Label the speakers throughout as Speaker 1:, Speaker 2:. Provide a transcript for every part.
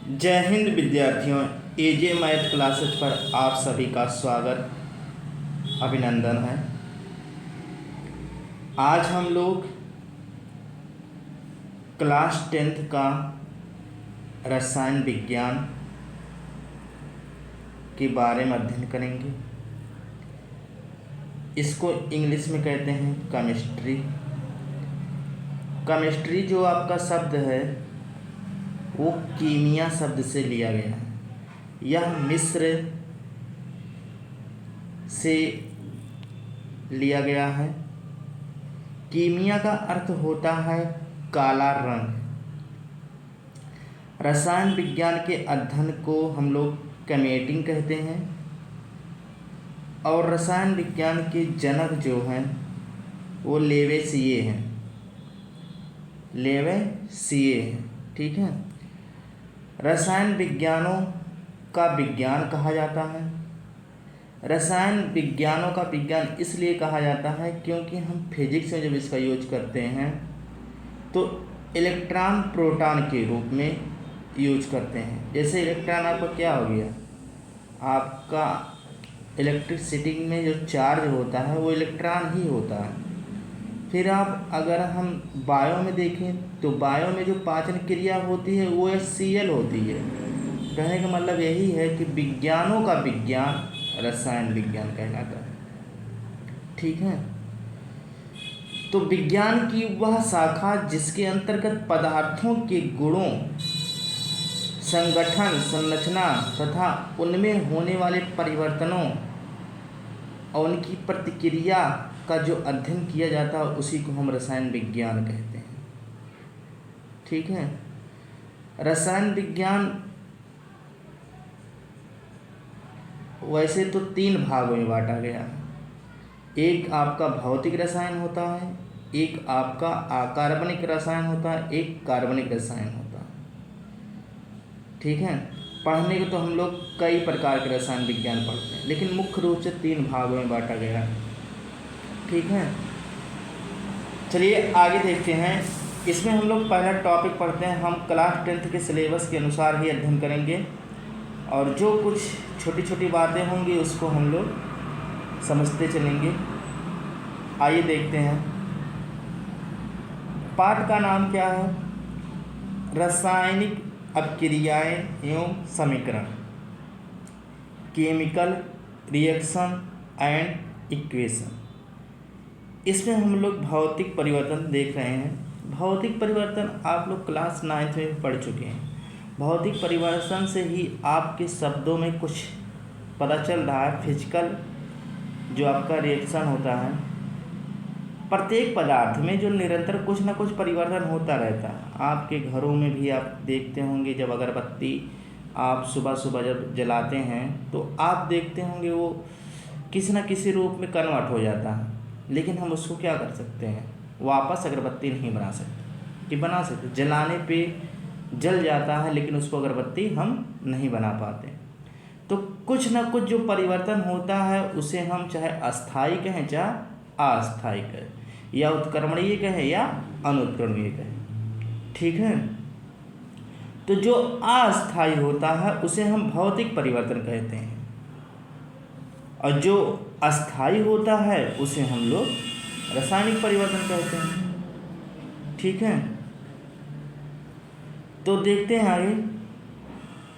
Speaker 1: जय हिंद विद्यार्थियों, एजे math classes पर आप सभी का स्वागत अभिनंदन है। आज हम लोग क्लास 10th का रसायन विज्ञान के बारे में अध्ययन करेंगे। इसको इंग्लिश में कहते हैं केमिस्ट्री। केमिस्ट्री जो आपका शब्द है वो कीमिया शब्द से लिया गया है। यह मिस्र से लिया गया है। कीमिया का अर्थ होता है काला रंग। रसायन विज्ञान के अध्ययन को हम लोग केमेटिंग कहते हैं और रसायन विज्ञान के जनक जो हैं वो लेवेसिये हैं। लेवेसिये हैं, ठीक है। रसायन विज्ञानों का विज्ञान कहा जाता है। रसायन विज्ञानों का विज्ञान इसलिए कहा जाता है क्योंकि हम फिजिक्स में जब इसका यूज करते हैं तो इलेक्ट्रॉन प्रोटॉन के रूप में यूज करते हैं। जैसे इलेक्ट्रॉन आपका क्या हो गया, आपका इलेक्ट्रिसिटी में जो चार्ज होता है वो इलेक्ट्रॉन ही होता है। फिर आप अगर हम बायो में देखें तो बायो में जो पाचन क्रिया होती है वो HCl होती है। कहने का मतलब यही है कि विज्ञानों का विज्ञान रसायन विज्ञान कहलाता है, ठीक है। तो विज्ञान की वह शाखा जिसके अंतर्गत पदार्थों के गुणों, संगठन, संरचना तथा उनमें होने वाले परिवर्तनों और उनकी प्रतिक्रिया का जो अध्ययन किया जाता है उसी को हम रसायन विज्ञान कहते हैं, ठीक है। रसायन विज्ञान वैसे तो 3 भागों में बांटा गया है। एक आपका भौतिक रसायन होता है, एक आपका अकार्बनिक रसायन होता है, एक कार्बनिक रसायन होता है, ठीक है। पढ़ने को तो हम लोग कई प्रकार के रसायन विज्ञान पढ़ते हैं लेकिन मुख्य रूप से 3 भागों में बांटा गया है, ठीक है। चलिए आगे देखते हैं। इसमें हम लोग पहला टॉपिक पढ़ते हैं। हम क्लास 10th के सिलेबस के अनुसार ही अध्ययन करेंगे और जो कुछ छोटी छोटी बातें होंगी उसको हम लोग समझते चलेंगे। आइए देखते हैं। पाठ का नाम क्या है? रासायनिक अभिक्रियाएं एवं समीकरण, केमिकल रिएक्शन एंड इक्वेशन। इसमें हम लोग भौतिक परिवर्तन देख रहे हैं। भौतिक परिवर्तन आप लोग क्लास 9th में पढ़ चुके हैं। भौतिक परिवर्तन से ही आपके शब्दों में कुछ पता चल रहा है। फिजिकल जो आपका रिएक्शन होता है, प्रत्येक पदार्थ में जो निरंतर कुछ ना कुछ परिवर्तन होता रहता है। आपके घरों में भी आप देखते होंगे, जब अगरबत्ती आप सुबह सुबह जब जलाते हैं तो आप देखते होंगे वो किसी न किसी रूप में कन्वर्ट हो जाता है, लेकिन हम उसको क्या कर सकते हैं, वापस अगरबत्ती नहीं बना सकते। कि बना सकते, जलाने पे जल जाता है लेकिन उसको अगरबत्ती हम नहीं बना पाते। तो कुछ ना कुछ जो परिवर्तन होता है उसे हम चाहे अस्थाई कहें चाहे अस्थाई कहें, या उत्क्रमणीय कहें या अनुत्क्रमणीय कहें, ठीक है। तो जो अस्थाई होता है उसे हम भौतिक परिवर्तन कहते हैं और जो अस्थाई होता है उसे हम लोग रासायनिक परिवर्तन कहते हैं, ठीक है। तो देखते हैं आगे।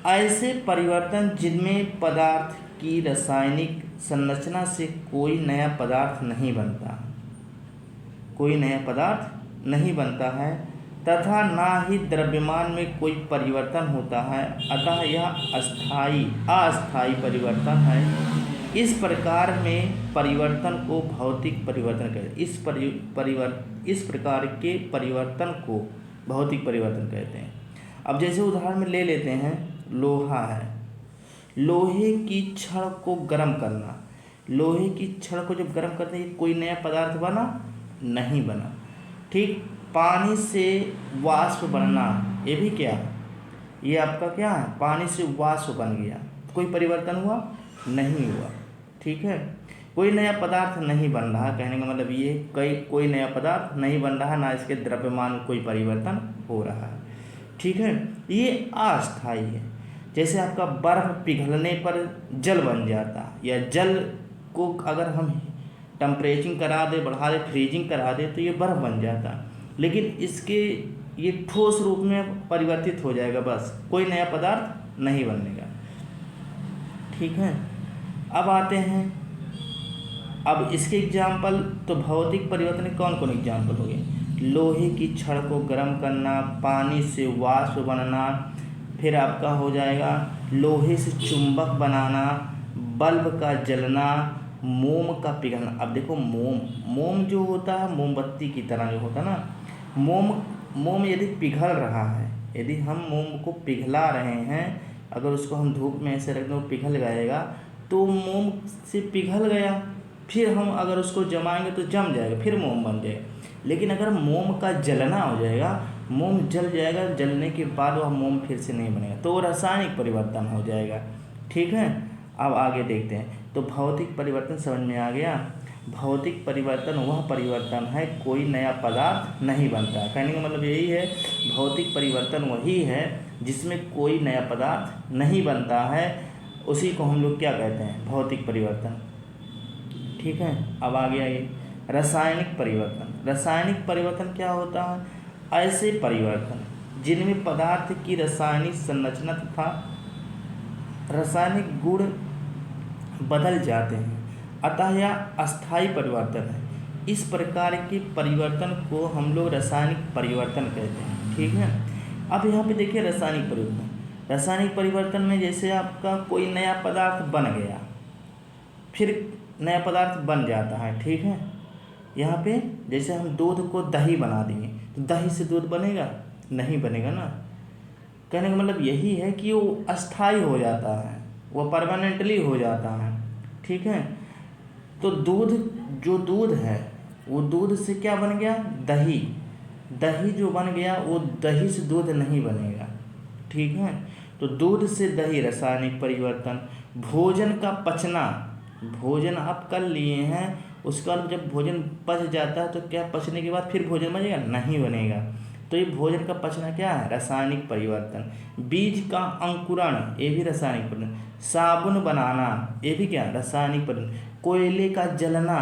Speaker 1: ऐसे परिवर्तन जिनमें पदार्थ की रासायनिक संरचना से कोई नया पदार्थ नहीं बनता, कोई नया पदार्थ नहीं बनता है तथा ना ही द्रव्यमान में कोई परिवर्तन होता है, अतः यह अस्थाई परिवर्तन है। इस प्रकार में परिवर्तन को भौतिक परिवर्तन कहते हैं। इस प्रकार के परिवर्तन को भौतिक परिवर्तन कहते हैं। अब जैसे उदाहरण में ले लेते हैं, लोहा है। लोहे की छड़ को गर्म करना, लोहे की छड़ को जब गर्म करते हैं कोई नया पदार्थ बना नहीं बना, ठीक। पानी से वाष्प बनना, ये भी क्या है, ये आपका क्या है, पानी से वाष्प बन गया, कोई परिवर्तन हुआ नहीं हुआ, ठीक है। कोई नया पदार्थ नहीं बन रहा, कहने का मतलब ये कोई नया पदार्थ नहीं बन रहा, ना इसके द्रव्यमान में कोई परिवर्तन हो रहा है। ठीक है, ये अस्थायी है। जैसे आपका बर्फ पिघलने पर जल बन जाता, या जल को अगर हम टेम्परेचरिंग करा दे, बढ़ा दे, फ्रीजिंग करा दे तो ये बर्फ बन जाता, लेकिन इसके ये ठोस रूप में परिवर्तित हो जाएगा, बस कोई नया पदार्थ नहीं बनेगा। ठीक है, अब आते हैं, अब इसके एग्जाम्पल, तो भौतिक परिवर्तन के कौन कौन एग्जाम्पल हो गए? लोहे की छड़ को गर्म करना, पानी से वाष्प बनना, फिर आपका हो जाएगा लोहे से चुंबक बनाना, बल्ब का जलना, मोम का पिघलना। अब देखो मोम जो होता है मोमबत्ती की तरह जो होता है ना, मोम यदि पिघल रहा है, यदि हम मोम को पिघला रहे हैं, अगर उसको हम धूप में ऐसे रख दें वो पिघल जाएगा, तो मोम से पिघल गया, फिर हम अगर उसको जमाएंगे तो जम जाएगा, फिर मोम बन जाएगा। लेकिन अगर मोम का जलना हो जाएगा, मोम जल जाएगा, जलने के बाद वह मोम फिर से नहीं बनेगा, तो वो रासायनिक परिवर्तन हो जाएगा। ठीक है, अब आगे देखते हैं। तो भौतिक परिवर्तन समझ में आ गया। भौतिक परिवर्तन वह परिवर्तन है कोई नया पदार्थ नहीं बनता। कहने का मतलब यही है, भौतिक परिवर्तन वही है जिसमें कोई नया पदार्थ नहीं बनता है, उसी को हम लोग क्या कहते हैं? भौतिक परिवर्तन। ठीक है, अब आगे आइए रासायनिक परिवर्तन। रासायनिक परिवर्तन क्या होता है? ऐसे परिवर्तन जिनमें पदार्थ की रासायनिक संरचना तथा रासायनिक गुण बदल जाते हैं, अतः यह अस्थायी परिवर्तन है। इस प्रकार के परिवर्तन को हम लोग रासायनिक परिवर्तन कहते हैं। ठीक है, अब यहाँ पे देखिए रासायनिक परिवर्तन। रासायनिक परिवर्तन में जैसे आपका कोई नया पदार्थ बन गया, फिर नया पदार्थ बन जाता है। ठीक है, यहाँ पे जैसे हम दूध को दही बना देंगे, तो दही से दूध बनेगा? नहीं बनेगा ना। कहने का मतलब यही है कि वो अस्थायी हो जाता है, वो परमानेंटली हो जाता है। ठीक है, तो जो दूध है वो दूध से क्या बन गया? दही। दही जो बन गया वो दही से दूध नहीं बनेगा। ठीक है, तो दूध से दही रासायनिक परिवर्तन। भोजन का पचना, भोजन आप कर लिए हैं, उसके बाद जब भोजन पच जाता है तो क्या पचने के बाद फिर भोजन बनेगा? नहीं बनेगा। तो ये भोजन का पचना क्या है? रासायनिक परिवर्तन। बीज का अंकुरण, ये भी रासायनिक परिवर्तन। साबुन बनाना, ये भी क्या? रासायनिक परिवर्तन। कोयले का जलना,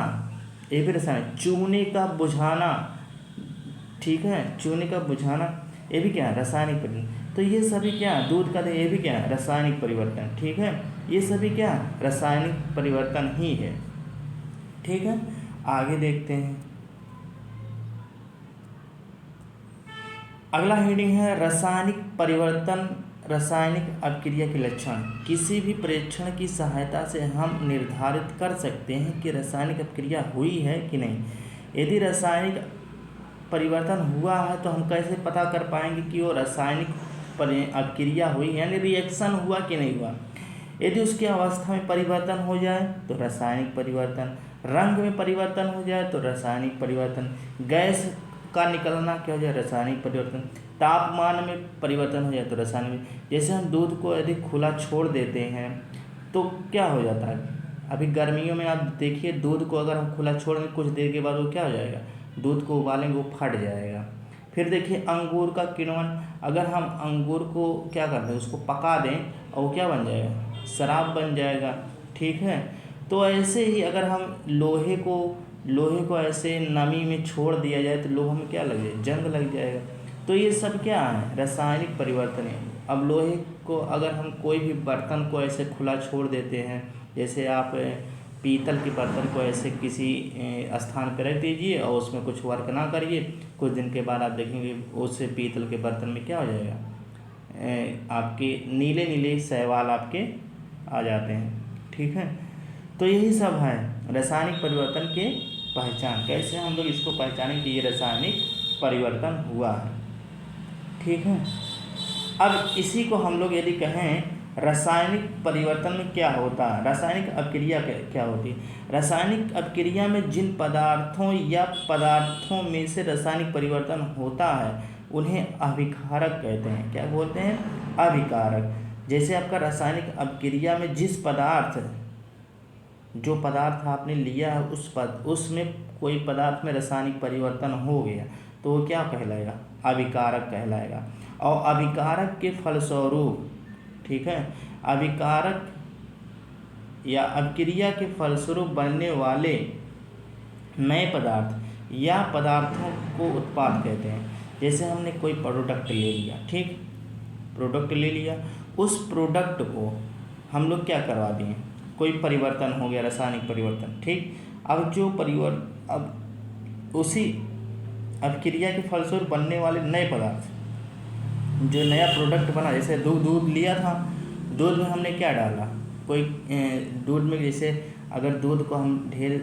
Speaker 1: ये भी रासायनिक। चूने का बुझाना, ठीक है, चूने का बुझाना, ये भी क्या? रासायनिक परिवर्तन। तो ये सभी क्या? दूध का, ये भी क्या? रासायनिक परिवर्तन। ठीक है, ये सभी क्या? रासायनिक परिवर्तन ही है। ठीक है, आगे देखते हैं। अगला हेडिंग है रासायनिक परिवर्तन, रासायनिक अभिक्रिया के लक्षण। किसी भी परीक्षण की सहायता से हम निर्धारित कर सकते हैं कि रासायनिक अभिक्रिया हुई है कि नहीं। यदि रासायनिक परिवर्तन हुआ है तो हम कैसे पता कर पाएंगे कि वो रासायनिक अभिक्रिया हुई, यानी रिएक्शन हुआ कि नहीं हुआ। यदि उसकी अवस्था में परिवर्तन हो जाए तो रासायनिक परिवर्तन, रंग में परिवर्तन हो जाए तो रासायनिक परिवर्तन, गैस का निकलना क्या हो जाए? रासायनिक परिवर्तन, तापमान में परिवर्तन हो जाए तो रासायनिक। जैसे हम दूध को यदि खुला छोड़ देते हैं तो क्या हो जाता है? अभी गर्मियों में आप देखिए, दूध को अगर हम खुला छोड़ दें कुछ देर के बाद वो क्या हो जाएगा? दूध को उबालेंगे वो फट जाएगा। फिर देखिए अंगूर का किण्वन, अगर हम अंगूर को क्या कर दें, उसको पका दें और वो क्या बन जाएगा? शराब बन जाएगा। ठीक है, तो ऐसे ही अगर हम लोहे को ऐसे नमी में छोड़ दिया जाए तो लोहे में क्या लग जाए? जंग लग जाएगा। तो ये सब क्या है? रासायनिक परिवर्तन है। अब लोहे को अगर हम कोई भी बर्तन को ऐसे खुला छोड़ देते हैं, जैसे आप पीतल के बर्तन को ऐसे किसी स्थान पर रख दीजिए और उसमें कुछ वर्क ना करिए, कुछ दिन के बाद आप देखेंगे उस पीतल के बर्तन में क्या हो जाएगा? आपके नीले नीले शैवाल आपके आ जाते हैं। ठीक है, तो यही सब है रासायनिक परिवर्तन के पहचान। कैसे हम लोग इसको पहचानें कि ये रासायनिक परिवर्तन हुआ है। ठीक है, अब इसी को हम लोग यदि कहें रासायनिक परिवर्तन में क्या होता है, रासायनिक अभिक्रिया क्या होती है। रासायनिक अभिक्रिया में जिन पदार्थों या पदार्थों में से रासायनिक परिवर्तन होता है उन्हें अभिकारक कहते हैं। क्या बोलते हैं? अभिकारक। जैसे आपका रासायनिक अभिक्रिया में जिस पदार्थ, जो पदार्थ आपने लिया है उसमें कोई पदार्थ में रासायनिक परिवर्तन हो गया तो वो क्या कहलाएगा? अभिकारक कहलाएगा। और अभिकारक के फलस्वरूप, ठीक है, अभिकारक या अभिक्रिया के फलस्वरूप बनने वाले नए पदार्थ या पदार्थों को उत्पाद कहते हैं। जैसे हमने कोई प्रोडक्ट ले लिया, ठीक, प्रोडक्ट ले लिया, उस प्रोडक्ट को हम लोग क्या करवा दिए, कोई परिवर्तन हो गया, रासायनिक परिवर्तन, ठीक। अब उसी अभिक्रिया के फलस्वरूप बनने वाले नए पदार्थ, जो नया प्रोडक्ट बना, जैसे दूध लिया था, दूध में हमने क्या डाला, कोई दूध में जैसे अगर दूध को हम ढेर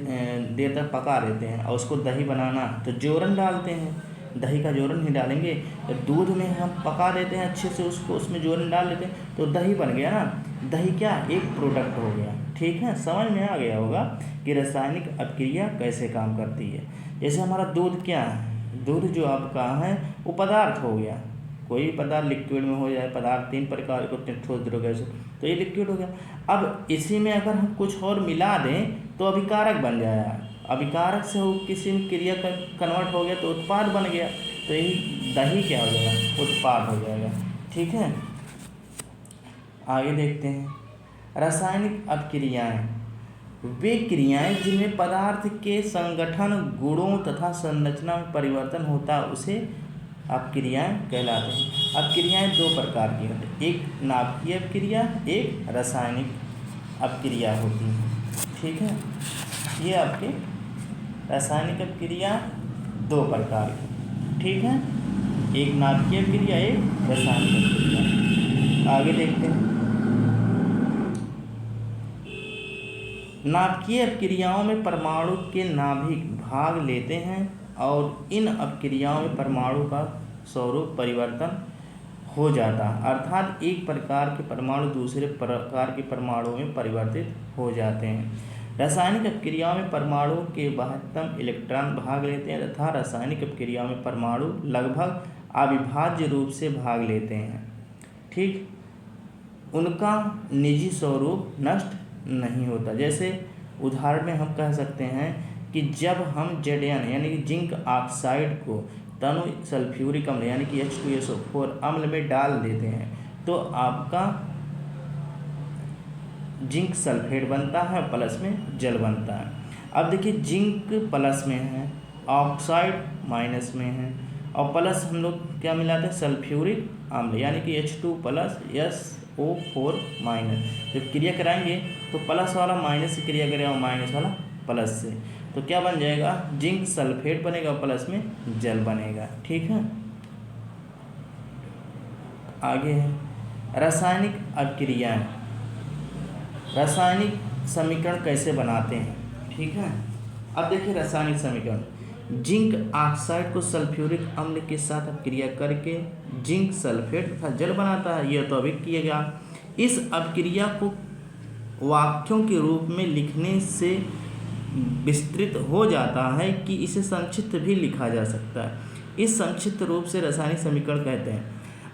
Speaker 1: देर तक पका देते हैं और उसको दही बनाना तो जोरन डालते हैं, दही का जोरन ही डालेंगे। तो दूध में हम पका देते हैं अच्छे से, उसको उसमें जोरन डाल देते हैं तो दही बन गया ना। दही क्या, एक प्रोडक्ट हो गया, ठीक है। समझ में आ गया होगा कि रासायनिक अभिक्रिया कैसे काम करती है। जैसे हमारा दूध क्या है, दूध जो आपका है वो पदार्थ हो गया, कोई पदार्थ लिक्विड में हो जाए, पदार्थ 3 प्रकार को, ठोस, द्रव, गैस, तो ये लिक्विड हो गया। अब इसी में अगर हम कुछ और मिला दें तो अभिकारक बन जाएगा, अभिकारक से वो किसी में क्रिया का कन्वर्ट हो गया तो उत्पाद बन गया, तो यही दही क्या हो जाएगा, उत्पाद हो जाएगा, ठीक है। आगे देखते हैं, रासायनिक अभिक्रियाएं वे क्रियाएं जिनमें पदार्थ के संगठन, गुणों तथा संरचना में परिवर्तन होता है उसे अभिक्रियाएं कहलाते हैं। अभिक्रियाएं 2 प्रकार की होती हैं, एक नाभिकीय अभिक्रिया, एक रासायनिक अभिक्रिया होती है, ठीक है। ये आपके रासायनिक अभिक्रिया 2 प्रकार की, ठीक है, एक नाभिकीय अभिक्रिया, एक रासायनिक अभिक्रिया। आगे देखते हैं, नाभिकीय अभिक्रियाओं में परमाणु के नाभिक भाग लेते हैं और इन अभिक्रियाओं में परमाणु का स्वरूप परिवर्तन हो जाता है, अर्थात एक प्रकार के परमाणु दूसरे प्रकार के परमाणुओं में परिवर्तित हो जाते हैं। रासायनिक अभिक्रियाओं में परमाणु के महत्तम इलेक्ट्रॉन भाग लेते हैं तथा रासायनिक अभिक्रियाओं में परमाणु लगभग अविभाज्य रूप से भाग लेते हैं, ठीक, उनका निजी स्वरूप नष्ट नहीं होता। जैसे उदाहरण में हम कह सकते हैं कि जब हम Zn यानी कि जिंक ऑक्साइड को तनु सल्फ्यूरिक अम्ल यानी कि H2SO4 अम्ल में डाल देते हैं तो आपका जिंक सल्फेट बनता है, प्लस में जल बनता है। अब देखिए, जिंक प्लस में है, ऑक्साइड माइनस में है, और प्लस हम लोग क्या मिलाते हैं, सल्फ्यूरिक अम्ल यानी कि H2+SO4 माइनस। जब क्रिया कराएंगे तो प्लस वाला माइनस से क्रिया करेगा और माइनस वाला प्लस से, तो क्या बन जाएगा, जिंक सल्फेट बनेगा, प्लस में जल बनेगा, ठीक है। आगे है रासायनिक अभिक्रियाएं, रासायनिक समीकरण कैसे बनाते हैं, ठीक है। अब देखिए रासायनिक समीकरण, जिंक ऑक्साइड को सल्फ्यूरिक अम्ल के साथ अभिक्रिया करके जिंक सल्फेट तथा जल बनाता है, यह तो अभी किया गया। इस अभिक्रिया को वाक्यों के रूप में लिखने से विस्तृत हो जाता है कि इसे संक्षिप्त भी लिखा जा सकता है। इस संक्षिप्त रूप से रासायनिक समीकरण कहते हैं।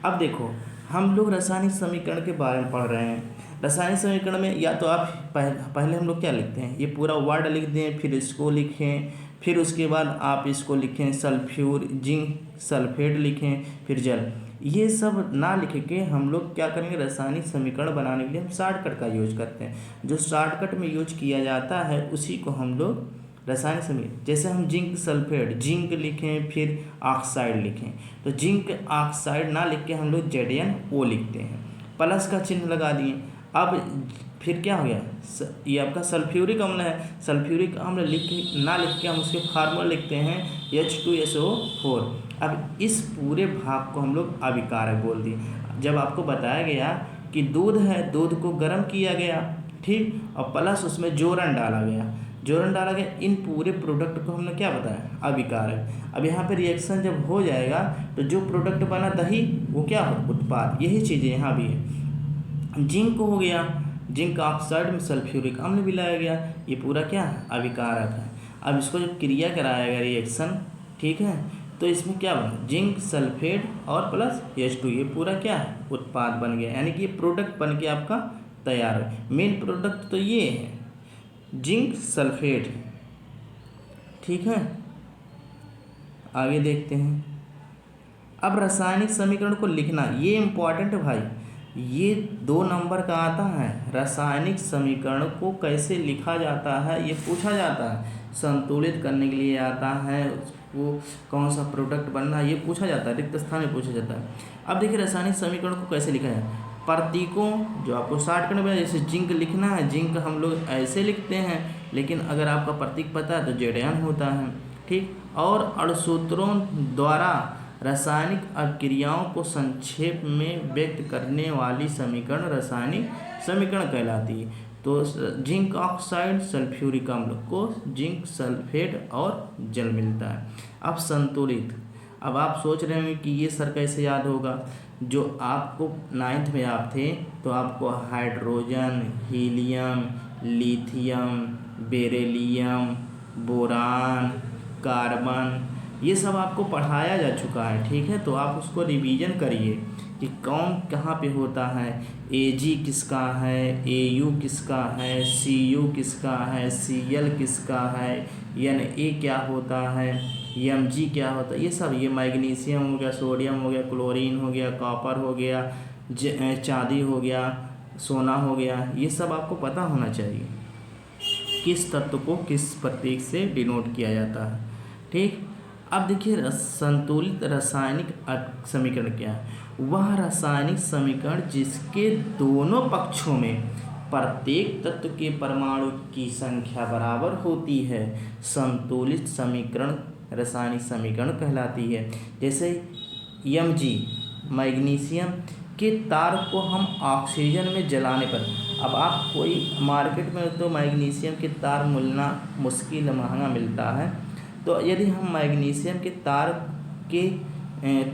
Speaker 1: अब देखो, हम लोग रासायनिक समीकरण के बारे में पढ़ रहे हैं। रासायनिक समीकरण में या तो आप पहले हम लोग क्या लिखते हैं, ये पूरा वर्ड लिख दें, फिर इसको लिखें, फिर उसके बाद आप इसको लिखें सल्फ्यूर, जिंक सल्फेट लिखें, फिर जल। ये सब ना लिख के हम लोग क्या करेंगे, रासायनिक समीकरण बनाने के लिए हम शॉर्टकट का यूज करते हैं। जो शॉर्टकट में यूज किया जाता है उसी को हम लोग रासायनिक समीकरण, जैसे हम जिंक सल्फेट, जिंक लिखें फिर ऑक्साइड लिखें, तो जिंक ऑक्साइड ना लिख के हम लोग ZnO लिखते हैं, प्लस का चिन्ह लगा दिए। अब फिर क्या हो गया, ये आपका सल्फ्यूरिक अम्ल है, सल्फ्यूरिक अम्ल ना लिख के हम उसके फार्मूला लिखते हैं H2SO4। अब इस पूरे भाग को हम लोग अभिकारक बोल दिए। जब आपको बताया गया कि दूध है, दूध को गर्म किया गया, ठीक, और प्लस उसमें जोरन डाला गया, इन पूरे प्रोडक्ट को हमने क्या बताया, अभिकारक। अब यहाँ पे रिएक्शन जब हो जाएगा तो जो प्रोडक्ट बना दही, वो क्या हो, उत्पाद। यही चीज़ें यहाँ भी है। जिंक हो गया, जिंक ऑक्साइड में सल्फ्यूरिक अम्ल मिलाया गया, ये पूरा क्या है, अभिकारक है। अब इसको जब क्रिया कराया गया रिएक्शन, ठीक है, तो इसमें क्या बना, जिंक सल्फेट और प्लस H2, ये पूरा क्या है, उत्पाद बन गया, यानी कि ये प्रोडक्ट बन के आपका तैयार है। मेन प्रोडक्ट तो ये है, जिंक सल्फेट, ठीक है। आगे देखते हैं, अब रासायनिक समीकरण को लिखना ये इम्पॉर्टेंट है भाई, ये 2 नंबर का आता है। रासायनिक समीकरण को कैसे लिखा जाता है ये पूछा जाता है, संतुलित करने के लिए आता है, उसको कौन सा प्रोडक्ट बनना है ये पूछा जाता है, रिक्त स्थान में पूछा जाता है। अब देखिए रासायनिक समीकरण को कैसे लिखा जाए, प्रतीकों जो आपको शॉर्टकट में, जैसे जिंक लिखना है, जिंक हम लोग ऐसे लिखते हैं, लेकिन अगर आपका प्रतीक पता है तो जेडन होता है, ठीक। और अणुसूत्रों द्वारा रासायनिक अभिक्रियाओं को संक्षेप में व्यक्त करने वाली समीकरण रासायनिक समीकरण कहलाती है। तो जिंक ऑक्साइड सल्फ्यूरिक अम्ल को जिंक सल्फेट और जल मिलता है। अब संतुलित, अब आप सोच रहे होंगे कि ये सर कैसे याद होगा, जो आपको 9th में आप थे तो आपको hydrogen, helium, lithium, beryllium, boron, carbon ये सब आपको पढ़ाया जा चुका है, ठीक है। तो आप उसको रिवीजन करिए कि कौन कहाँ पे होता है, Ag किसका है, Au किसका है, Cu किसका है, Cl किसका है, Na क्या होता है, Mg क्या होता है, ये सब, ये मैग्नीशियम हो गया, सोडियम हो गया, क्लोरीन हो गया, कॉपर हो गया, चांदी हो गया, सोना हो गया, ये सब आपको पता होना चाहिए किस तत्व को किस प्रतीक से डिनोट किया जाता है, ठीक। अब देखिए संतुलित रासायनिक समीकरण क्या है, वह रासायनिक समीकरण जिसके दोनों पक्षों में प्रत्येक तत्व के परमाणु की संख्या बराबर होती है संतुलित समीकरण रासायनिक समीकरण कहलाती है। जैसे Mg मैग्नीशियम के तार को हम ऑक्सीजन में जलाने पर, अब आप कोई मार्केट में तो मैग्नीशियम के तार मिलना मुश्किल, महंगा मिलता है, तो यदि हम मैग्नीशियम के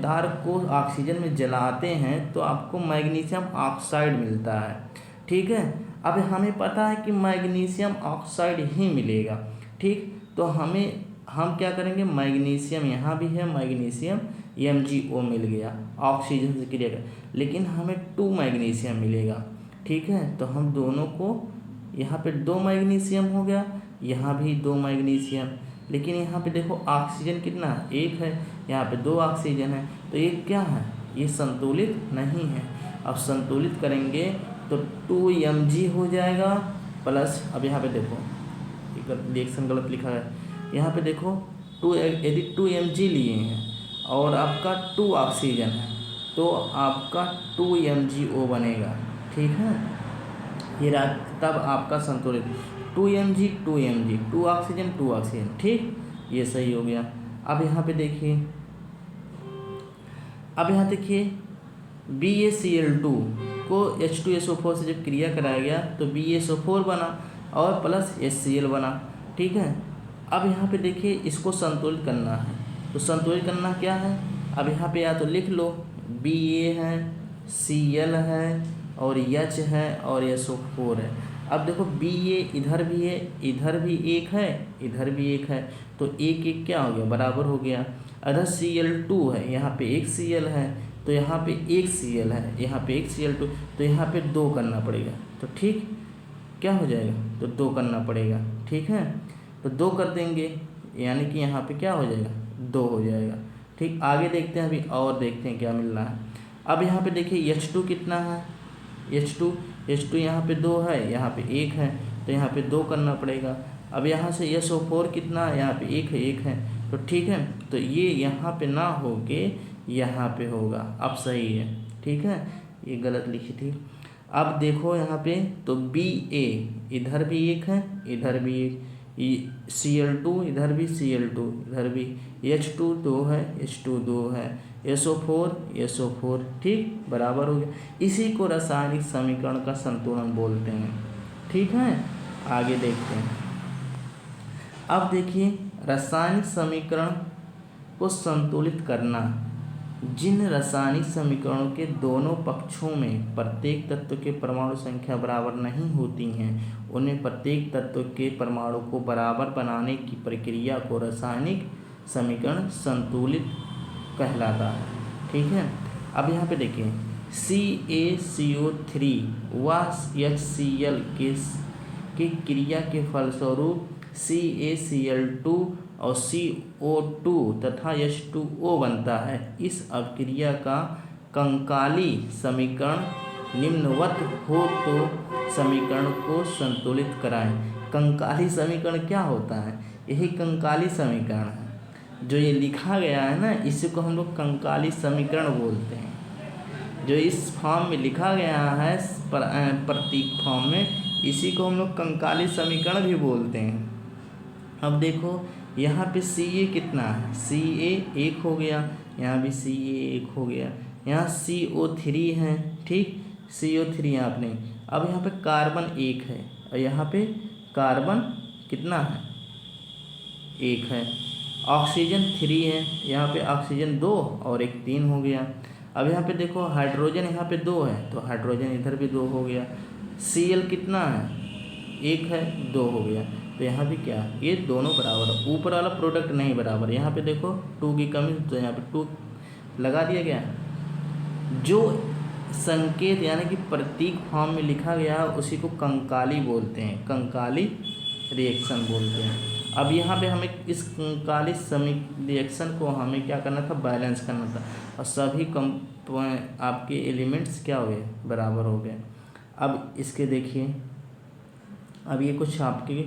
Speaker 1: तार को ऑक्सीजन में जलाते हैं तो आपको मैग्नीशियम ऑक्साइड मिलता है, ठीक है। अब हमें पता है कि मैग्नीशियम ऑक्साइड ही मिलेगा, ठीक। तो हम क्या करेंगे, मैग्नीशियम यहाँ भी है, मैग्नीशियम MgO मिल गया ऑक्सीजन से क्रिया कर, लेकिन हमें 2 मैग्नीशियम मिलेगा, ठीक है। तो हम दोनों को, यहाँ पे 2 मैग्नीशियम हो गया, यहाँ भी 2 मैग्नीशियम, लेकिन यहाँ पे देखो ऑक्सीजन कितना, 1 है, यहाँ पे 2 ऑक्सीजन है, तो ये क्या है, ये संतुलित नहीं है। अब संतुलित करेंगे तो 2Mg हो जाएगा प्लस, अब यहाँ पे देखो रिएक्शन गलत लिखा है, यहाँ पे देखो यदि 2Mg लिए हैं और आपका 2 ऑक्सीजन है तो आपका 2MgO बनेगा, ठीक है। ये तब आपका संतुलित 2Mg 2 ऑक्सीजन, ठीक, ये सही हो गया। अब यहाँ पे देखिए, अब यहाँ देखिए BaCl2 को H2SO4 से जब क्रिया कराया गया तो BaSO4 बना और प्लस HCl बना, ठीक है। अब यहाँ पे देखिए इसको संतुलित करना है, तो संतुलित करना क्या है, अब यहाँ पे या तो लिख लो Ba है, Cl है और H है और SO4 है। अब देखो Ba इधर भी है, इधर भी 1 है, इधर भी 1 है, तो 1 क्या हो गया, बराबर हो गया। अगर Cl2 है, यहाँ पे 1 Cl है तो यहाँ पे 1 Cl है, यहाँ पे 1 Cl2, तो यहाँ पे 2 करना पड़ेगा, तो ठीक क्या हो जाएगा, तो 2 करना पड़ेगा, ठीक है। तो 2 कर देंगे यानी कि यहाँ पे क्या हो जाएगा, 2 हो जाएगा, ठीक। आगे देखते हैं, अभी और देखते हैं क्या मिल रहा है। अब यहाँ पे देखिए H2 कितना है, H2 यहाँ पे 2 है, यहाँ पे 1 है, तो यहाँ पे 2 करना पड़ेगा। अब यहाँ से SO4 कितना है, यहाँ पे 1 है, तो ठीक है, तो ये यहाँ पे ना हो के यहाँ पे होगा, अब सही है, ठीक है, ये गलत लिखी थी। अब देखो यहाँ पे तो Ba इधर भी 1 है, इधर भी 1, Cl2 इधर भी Cl2 इधर भी, H2 2 है, H2 2 है, SO4 ठीक, बराबर हो गया। इसी को रासायनिक समीकरण का संतुलन बोलते हैं, ठीक है। आगे देखते हैं। अब देखिए रासायनिक समीकरण को संतुलित करना, जिन रासायनिक समीकरणों के दोनों पक्षों में प्रत्येक तत्व के परमाणु संख्या बराबर नहीं होती हैं उन्हें प्रत्येक तत्व के परमाणु को बराबर बनाने की प्रक्रिया को रासायनिक समीकरण संतुलित कहलाता है, ठीक है। अब यहाँ पे देखिए CaCO3 व HCl के क्रिया के फलस्वरूप CaCl2 और CO2 तथा H2O बनता है। इस अभिक्रिया का कंकाली समीकरण निम्नवत हो तो समीकरण को संतुलित कराएं। कंकाली समीकरण क्या होता है? यही कंकाली समीकरण है। जो ये लिखा गया है ना, इसी को हम लोग कंकाली समीकरण बोलते हैं। जो इस फॉर्म में लिखा गया है प्रतीक फॉर्म में, इसी को हम लोग कंकाली समीकरण भी बोलते हैं। अब देखो यहाँ पे Ca कितना है? Ca 1 हो गया, यहाँ भी Ca 1 हो गया, यहाँ CO3 है, ठीक, CO3 यहाँ नहीं। अब यहाँ पे कार्बन 1 है और यहाँ पे कार्बन कितना है? 1 है। ऑक्सीजन 3 है, यहाँ पे ऑक्सीजन 2 और 1 3 हो गया। अब यहाँ पे देखो हाइड्रोजन यहाँ पे 2 है तो हाइड्रोजन इधर भी 2 हो गया। Cl कितना है? 1 है, 2 हो गया। तो यहाँ भी क्या, ये दोनों बराबर है, ऊपर वाला प्रोडक्ट नहीं बराबर। यहाँ पे देखो 2 की कमी तो यहाँ पे 2 लगा दिया गया। जो संकेत यानी कि प्रतीक फॉर्म में लिखा गया है उसी को कंकाली बोलते हैं, कंकाली रिएक्शन बोलते हैं। अब यहाँ पे हमें इस कंकाली रिएक्शन को हमें क्या करना था? बैलेंस करना था, और सभी आपके एलिमेंट्स क्या हो गए? बराबर हो गए। अब इसके देखिए, अब ये कुछ आपके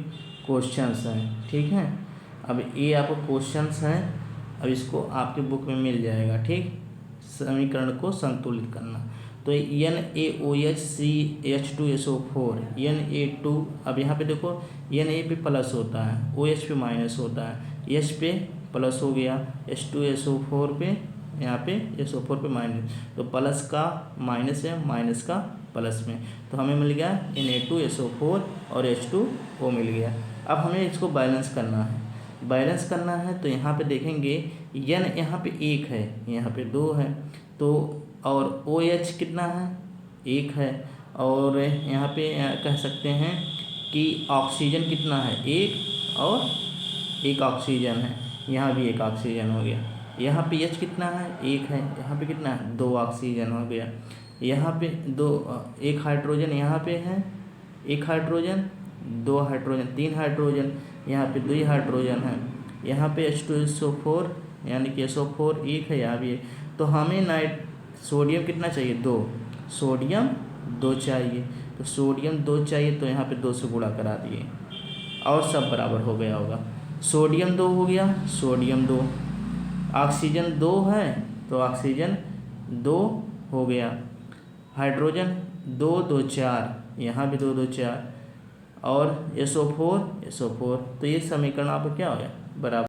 Speaker 1: क्वेश्चंस हैं, ठीक है। अब ये आपको क्वेश्चंस हैं, अब इसको आपके बुक में मिल जाएगा, ठीक। समीकरण को संतुलित करना, तो NaOH CH2SO4 Na2, अब यहाँ पे देखो Na पे प्लस होता है, OH पे माइनस होता है, H पे प्लस हो गया, H2SO4 पे यहाँ पे SO4 पे माइनस, तो प्लस का माइनस है, माइनस का प्लस में, तो हमें मिल गया Na2SO4 और H2O मिल गया। अब हमें इसको बैलेंस करना है। बैलेंस करना है तो यहाँ पे देखेंगे N यहाँ पे 1 है, यहाँ पे 2 है, तो और OH कितना है? 1 है, और यहाँ पे कह सकते हैं कि ऑक्सीजन कितना है? 1 और 1 ऑक्सीजन है, यहाँ भी 1 ऑक्सीजन हो गया। यहाँ पे H कितना है? 1 है, यहाँ पे कितना है? 2 ऑक्सीजन हो गया। यहाँ पे 1 हाइड्रोजन यहाँ पे है, 1 हाइड्रोजन, 2 हाइड्रोजन, 3 हाइड्रोजन, यहाँ पे 2 हाइड्रोजन है, यहाँ पे H2SO4 यानी कि SO4 1 है, यहाँ भी 1। तो हमें सोडियम कितना चाहिए? 2, सोडियम 2 चाहिए, तो सोडियम 2 चाहिए, तो यहाँ पे 2 से गुणा करा दिए और सब बराबर हो गया होगा। सोडियम 2 हो गया, सोडियम 2, ऑक्सीजन 2 है तो ऑक्सीजन 2 हो गया, हाइड्रोजन 2 2 4, यहाँ भी 2 2 4, और SO4 SO4, तो ये समीकरण आपका क्या हो गया? बराबर।